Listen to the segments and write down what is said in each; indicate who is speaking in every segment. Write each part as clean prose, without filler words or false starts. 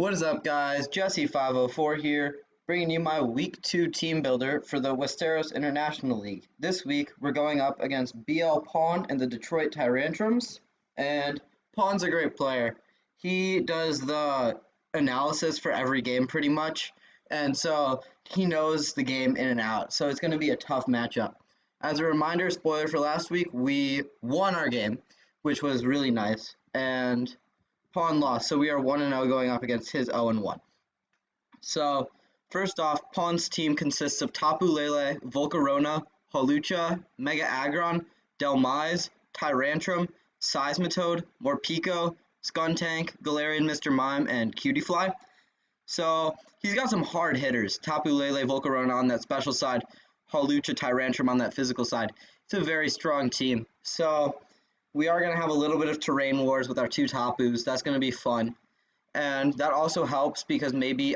Speaker 1: What is up, guys? Jesse504 here, bringing you my Week 2 team builder for the Westeros International League. This week, we're going up against BL Pawn and the Detroit Tyrantrums, and Pawn's a great player. He does the analysis for every game pretty much, and so he knows the game in and out, so it's going to be a tough matchup. As a reminder, spoiler for last week, we won our game, which was really nice, and Pawn lost, so we are 1-0 going up against his 0-1. So, first off, Pawn's team consists of Tapu Lele, Volcarona, Hawlucha, Mega Aggron, Delmise, Tyrantrum, Seismitoad, Morpeko, Skuntank, Galarian Mr. Mime, and Cutiefly. So, he's got some hard hitters. Tapu Lele, Volcarona on that special side, Hawlucha, Tyrantrum on that physical side. It's a very strong team. So, we are going to have a little bit of terrain wars with our two Tapus. That's going to be fun. And that also helps because maybe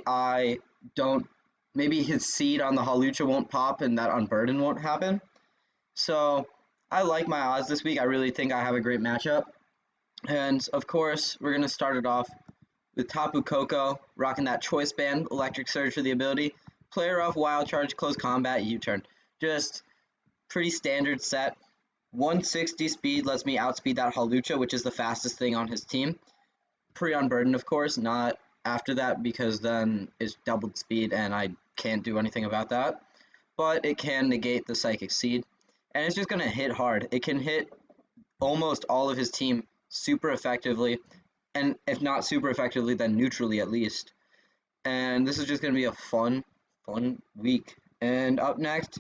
Speaker 1: his seed on the Hawlucha won't pop and that Unburden won't happen. So I like my odds this week. I really think I have a great matchup. And of course, we're going to start it off with Tapu Koko, rocking that Choice Band, Electric Surge for the ability. Player off, Wild Charge, Close Combat, U-Turn. Just pretty standard set. 160 speed lets me outspeed that Hawlucha, which is the fastest thing on his team. Pre-Unburden, of course, not after that because then it's doubled speed and I can't do anything about that. But it can negate the Psychic Seed. And it's just going to hit hard. It can hit almost all of his team super effectively. And if not super effectively, then neutrally at least. And this is just going to be a fun week. And up next,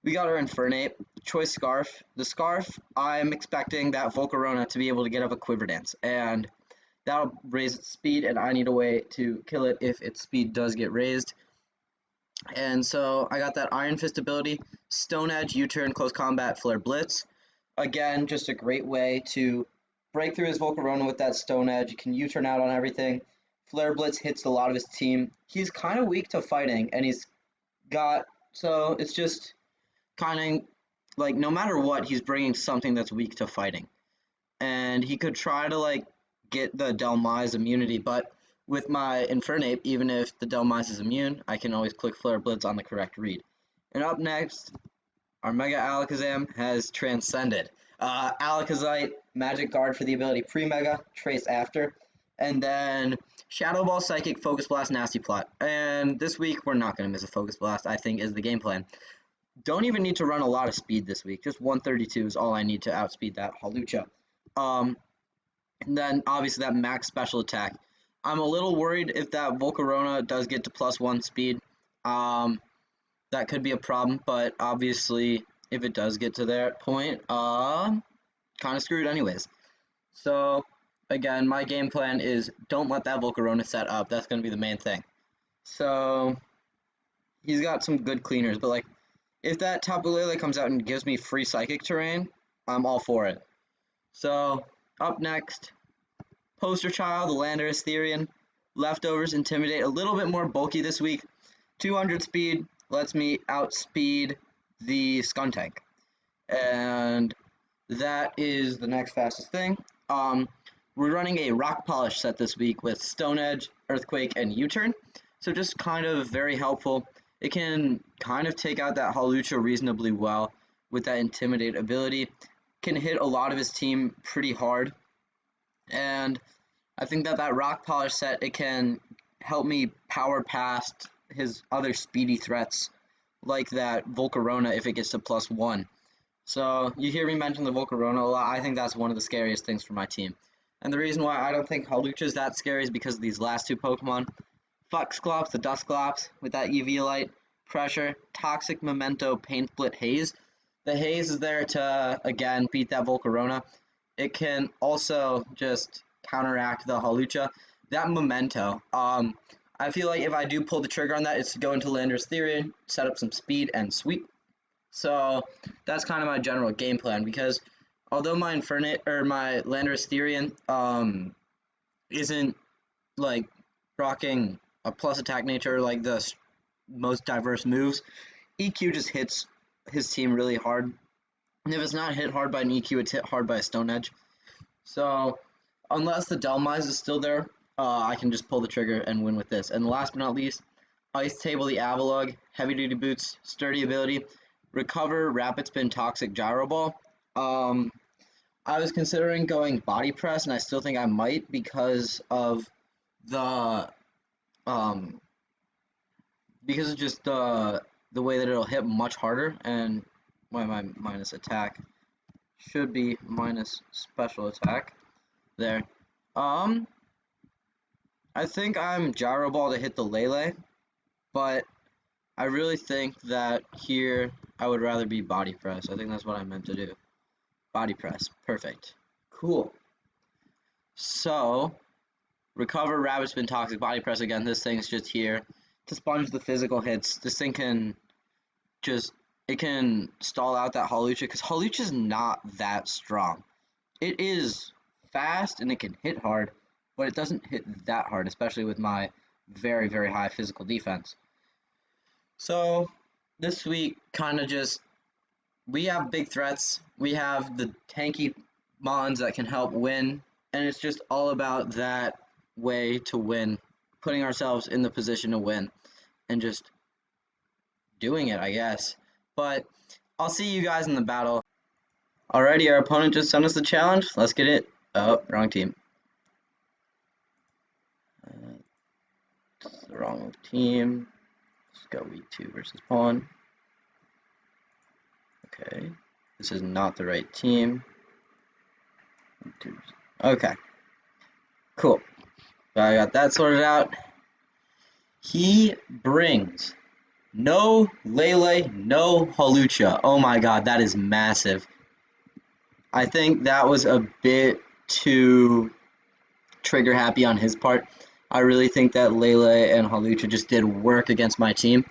Speaker 1: we got our Infernape, Choice Scarf. The Scarf, I'm expecting that Volcarona to be able to get up a Quiver Dance, and that'll raise its speed, and I need a way to kill it if its speed does get raised. And so I got that Iron Fist ability, Stone Edge, U-Turn, Close Combat, Flare Blitz. Again, just a great way to break through his Volcarona with that Stone Edge. You can U-Turn out on everything. Flare Blitz hits a lot of his team. He's kind of weak to fighting, and so it's just kind of like no matter what, he's bringing something that's weak to fighting. And he could try to get the Delmise immunity, but with my Infernape, even if the Delmise is immune, I can always click Flare Blitz on the correct read. And up next, our Mega Alakazam has transcended. Alakazite, Magic Guard for the ability pre-Mega, Trace after, and then Shadow Ball, Psychic, Focus Blast, Nasty Plot. And this week, we're not going to miss a Focus Blast, I think, is the game plan. Don't even need to run a lot of speed this week. Just 132 is all I need to outspeed that Hawlucha. And then, obviously, that max special attack. I'm a little worried if that Volcarona does get to +1 speed. That could be a problem, but obviously, if it does get to that point, kind of screwed anyways. So, again, my game plan is don't let that Volcarona set up. That's going to be the main thing. So, he's got some good cleaners, but, if that Tapu Lele comes out and gives me free Psychic terrain, I'm all for it. So, up next, Poster Child, the Landorus Therian. Leftovers, Intimidate, a little bit more bulky this week. 200 speed lets me outspeed the Skuntank. And that is the next fastest thing. We're running a Rock Polish set this week with Stone Edge, Earthquake, and U-Turn. So just kind of very helpful. It can kind of take out that Hawlucha reasonably well with that Intimidate ability. Can hit a lot of his team pretty hard. And I think that Rock Polish set, it can help me power past his other speedy threats, like that Volcarona if it gets to +1. So you hear me mention the Volcarona a lot. I think that's one of the scariest things for my team. And the reason why I don't think Hawlucha is that scary is because of these last two Pokemon. Foxclops, the Dusclops, with that EV Light, Pressure, Toxic Memento, Pain Split, Haze. The Haze is there to, again, beat that Volcarona. It can also just counteract the Hawlucha. That Memento, I feel like if I do pull the trigger on that, it's to go into Landorus Therian, set up some speed, and sweep. So that's kind of my general game plan, because although my my Landorus Therian isn't rocking a plus attack nature like the most diverse moves, EQ just hits his team really hard. And if it's not hit hard by an EQ, it's hit hard by a Stone Edge. So unless the Delmise is still there, I can just pull the trigger and win with this. And last but not least, Ice Table the Avalugg, Heavy Duty Boots, Sturdy Ability, Recover, Rapid Spin, Toxic Gyro Ball. I was considering going Body Press, and I still think I might because of the um, because of just the way that it'll hit much harder, and why my minus attack should be minus special attack there. I think I'm Gyro Ball to hit the Lele, but I really think that here I would rather be Body Press. I think that's what I meant to do. Body Press. Perfect. Cool. So, Recover, Rapid Spin, Toxic, Body Press again. This thing's just here to sponge the physical hits. This thing can just, it can stall out that Hawlucha, because Hawlucha's not that strong. It is fast and it can hit hard, but it doesn't hit that hard, especially with my very, very high physical defense. So this week, kind of just, we have big threats. We have the tanky mons that can help win, and it's just all about that way to win, putting ourselves in the position to win, and just doing it, I guess. But I'll see you guys in the battle. Alrighty, our opponent just sent us the challenge. Let's get it. Oh, wrong team. The wrong team. Let's go E2 versus pawn. Okay, this is not the right team. Okay, cool. So I got that sorted out. He brings no Lele, no Hawlucha. Oh my god, that is massive. I think that was a bit too trigger happy on his part. I really think that Lele and Hawlucha just did work against my team.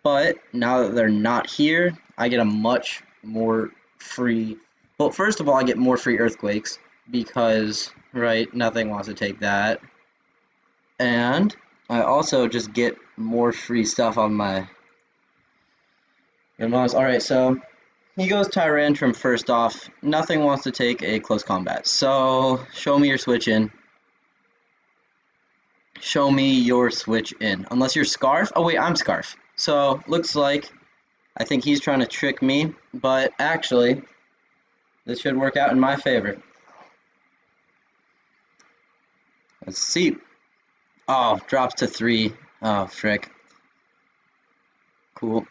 Speaker 1: But now that they're not here, I get a much more free... Well, first of all, I get more free Earthquakes because, right, nothing wants to take that. And I also just get more free stuff on my... Alright, so he goes Tyrantrum first off. Nothing wants to take a close combat. So, show me your switch in. Show me your switch in. Unless you're Scarf. Oh, wait, I'm Scarf. So, looks like I think he's trying to trick me, but actually, this should work out in my favor. Let's see. Oh, drops to 3. Oh, frick. Cool.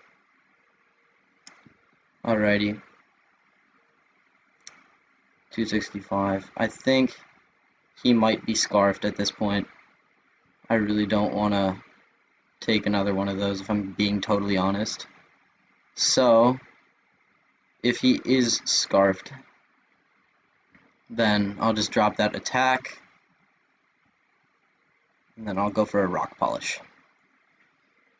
Speaker 1: Alrighty. 265. I think he might be Scarfed at this point. I really don't want to take another one of those if I'm being totally honest. So, if he is Scarfed, then I'll just drop that attack, and then I'll go for a Rock Polish.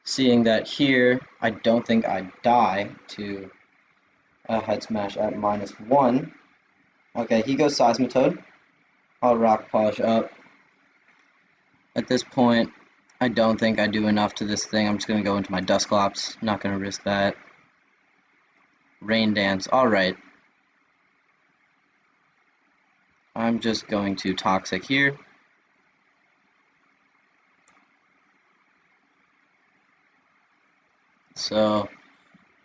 Speaker 1: Seeing that here, I don't think I die to a Head Smash at -1. Okay, he goes Seismitoad. I'll Rock Polish up. At this point, I don't think I do enough to this thing. I'm just going to go into my Dusclops. Not going to risk that. Rain Dance. Alright. I'm just going to Toxic here. So,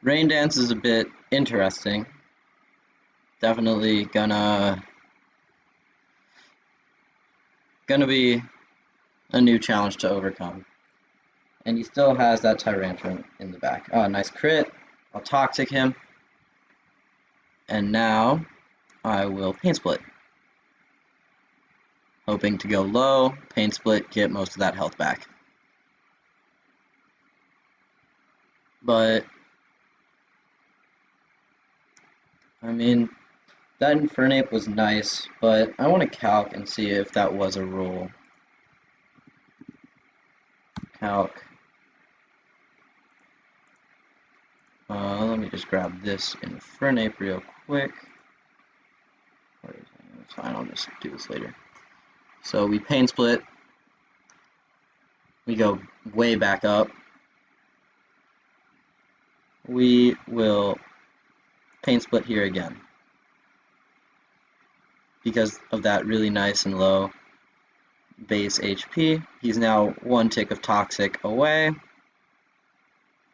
Speaker 1: Rain Dance is a bit interesting. Definitely gonna be a new challenge to overcome. And he still has that Tyrantrum in the back. Oh, nice crit. I'll Toxic him. And now I will Pain Split. Hoping to go low, Pain Split, get most of that health back. But, I mean, that Infernape was nice, but I want to calc and see if that was a rule. Calc. Let me just grab this Infernape real quick. It's fine, I'll just do this later. So we Pain Split. We go way back up. We will Pain Split here again, because of that really nice and low base HP. He's now 1 tick of Toxic away.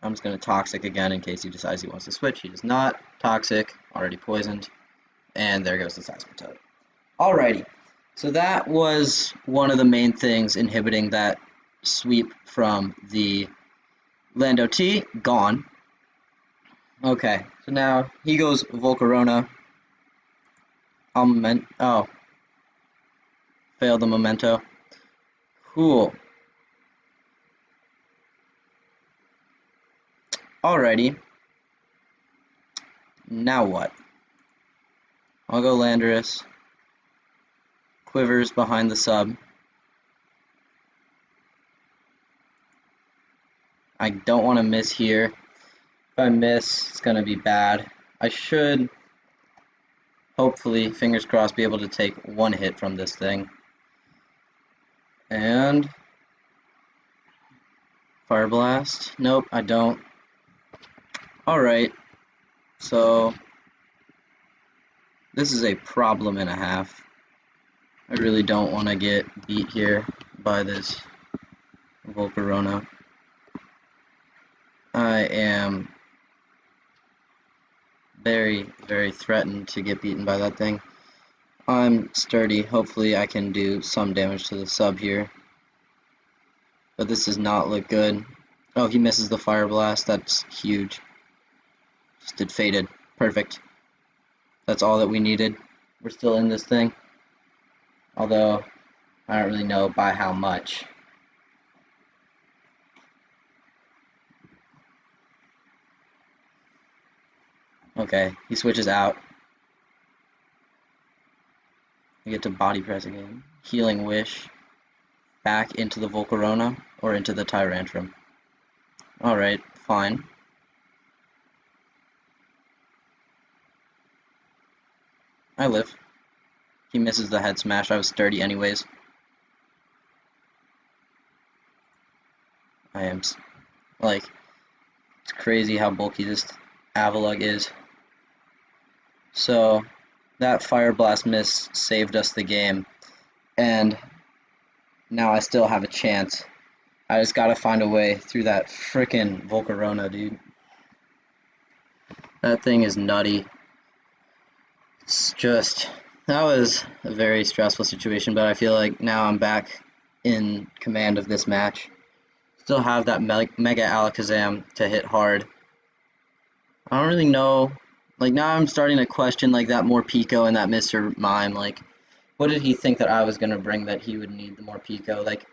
Speaker 1: I'm just going to Toxic again in case he decides he wants to switch. He does not. Toxic, already poisoned. And there goes the Seismitoad. Alrighty, so that was one of the main things inhibiting that sweep from the Lando T. Gone. Okay, so now he goes Volcarona. Oh. Failed the Memento. Cool. Alrighty. Now what? I'll go Landorus. Quivers behind the sub. I don't want to miss here. If I miss, it's going to be bad. I should, hopefully, fingers crossed, be able to take one hit from this thing. And Fire Blast. Nope, I don't. Alright. So this is a problem and a half. I really don't want to get beat here by this Volcarona. I am very, very threatened to get beaten by that thing. I'm sturdy. Hopefully I can do some damage to the sub here. But this does not look good. Oh, he misses the Fire Blast. That's huge. Just did Fated. Perfect. That's all that we needed. We're still in this thing. Although, I don't really know by how much. Okay, he switches out. We get to Body Press again. Healing Wish. Back into the Volcarona or into the Tyrantrum. Alright, fine. I live. He misses the head smash. I was sturdy anyways. I am, like, it's crazy how bulky this Avalugg is. So, that Fire Blast miss saved us the game. And now I still have a chance. I just gotta find a way through that frickin' Volcarona, dude. That thing is nutty. It's just, that was a very stressful situation, but I feel like now I'm back in command of this match. Still have that Mega Alakazam to hit hard. I don't really know. Like, now I'm starting to question, like, that Morpeko and that Mr. Mime. Like, what did he think that I was going to bring that he would need the Morpeko? Like,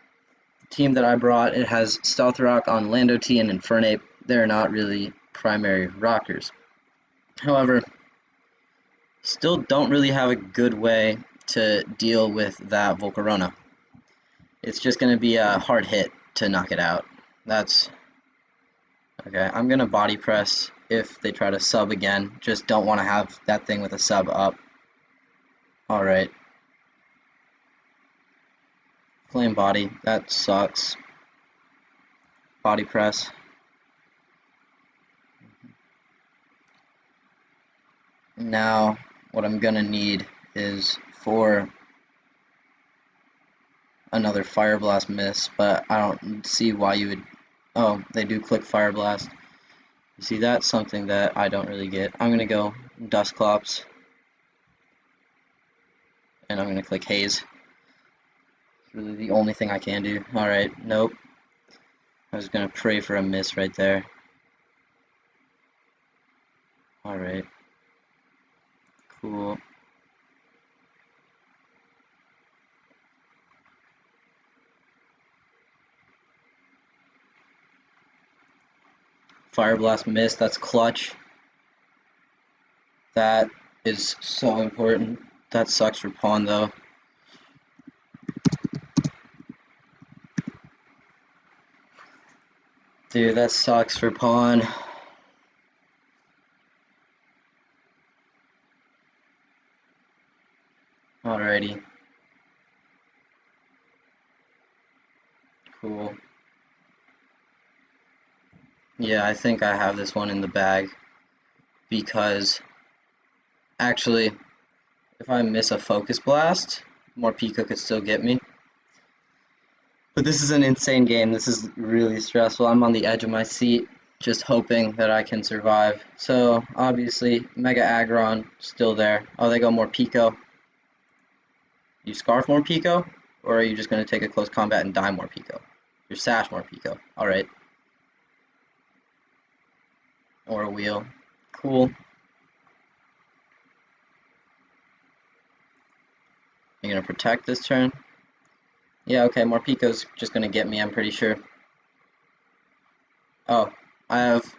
Speaker 1: the team that I brought, it has Stealth Rock on Lando T and Infernape. They're not really primary rockers. However, still don't really have a good way to deal with that Volcarona. It's just going to be a hard hit to knock it out. That's... Okay, I'm going to Body Press if they try to sub again. Just don't want to have that thing with a sub up. Alright. Flame Body, that sucks. Body Press. Now, what I'm going to need is for another Fire Blast miss, but I don't see why you would... Oh, they do click Fire Blast. You see, that's something that I don't really get. I'm going to go Dusclops. And I'm going to click Haze. It's really the only thing I can do. Alright, nope. I was going to pray for a miss right there. Alright. Cool. Fire Blast miss, that's clutch. That is so important. That sucks for Pawn though. Dude, that sucks for Pawn. Alrighty. Cool. Yeah, I think I have this one in the bag. Because, actually, if I miss a Focus Blast, Morpeko could still get me. But this is an insane game. This is really stressful. I'm on the edge of my seat, just hoping that I can survive. So, obviously, Mega Aggron still there. Oh, they go more Pico. You Scarf more Pico? Or are you just going to take a close combat and die more Pico? Your Sash more Pico. Alright. Or a Wheel. Cool. You're going to protect this turn? Yeah, okay, more Pico's just going to get me, I'm pretty sure. Oh, I have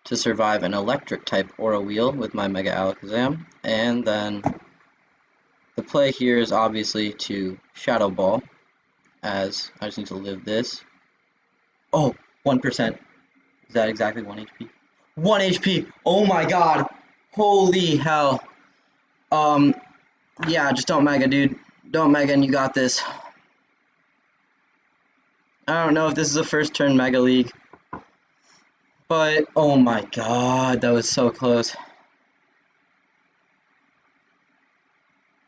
Speaker 1: to survive an electric type Aura Wheel with my Mega Alakazam, and then the play here is obviously to Shadow Ball, as I just need to live this. Oh, 1%. Is that exactly 1 HP? 1 HP! Oh my god! Holy hell. Yeah, just don't Mega, dude. Don't Mega and you got this. I don't know if this is a first turn Mega League, but oh my god, that was so close.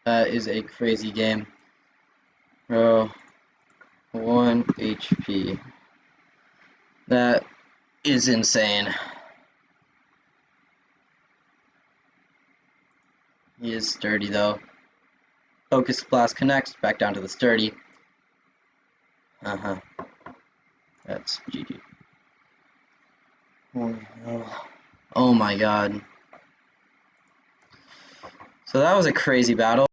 Speaker 1: That is a crazy game. Bro, 1 HP. That is insane. He is sturdy though. Focus Blast connects, back down to the sturdy. That's GG. Oh my god. So that was a crazy battle.